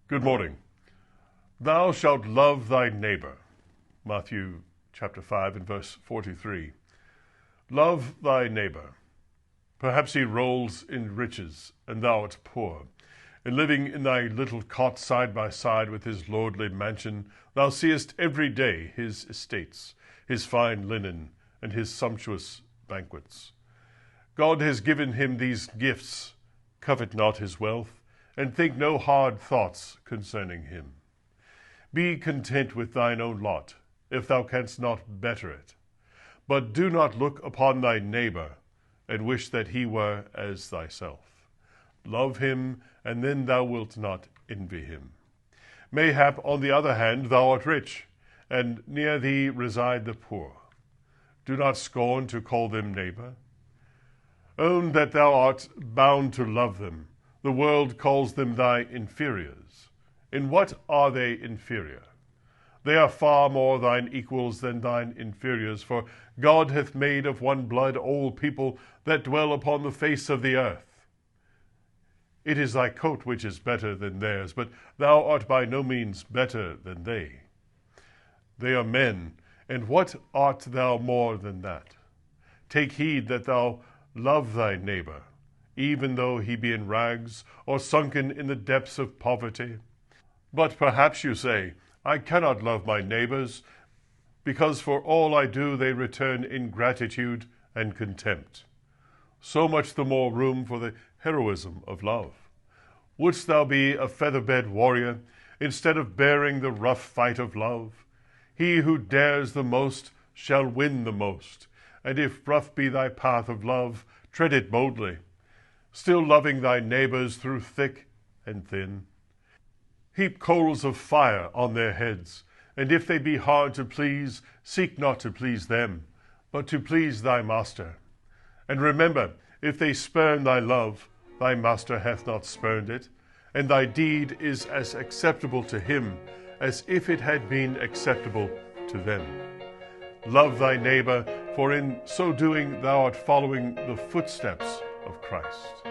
Good morning. Thou shalt love thy neighbor. Matthew chapter 5 and verse 43. Love thy neighbor. Perhaps he rolls in riches, and thou art poor. And living in thy little cot side by side with his lordly mansion, thou seest every day his estates, his fine linen, and his sumptuous banquets. God has given him these gifts. Covet not his wealth, and think no hard thoughts concerning him. Be content with thine own lot, if thou canst not better it. But do not look upon thy neighbor, and wish that he were as thyself. Love him, and then thou wilt not envy him. Mayhap, on the other hand, thou art rich, and near thee reside the poor. Do not scorn to call them neighbor. Own that thou art bound to love them. The world calls them thy inferiors. In what are they inferior? They are far more thine equals than thine inferiors, for God hath made of one blood all people that dwell upon the face of the earth. It is thy coat which is better than theirs, but thou art by no means better than they. They are men, and what art thou more than that? Take heed that thou love thy neighbor, even though he be in rags, or sunken in the depths of poverty. But perhaps you say, I cannot love my neighbors, because for all I do they return ingratitude and contempt. So much the more room for the heroism of love. Wouldst thou be a feather-bed warrior, instead of bearing the rough fight of love? He who dares the most shall win the most, and if rough be thy path of love, tread it boldly, still loving thy neighbors through thick and thin. Heap coals of fire on their heads, and if they be hard to please, seek not to please them, but to please thy master. And remember, if they spurn thy love, thy master hath not spurned it, and thy deed is as acceptable to him as if it had been acceptable to them. Love thy neighbor, for in so doing thou art following the footsteps of Christ.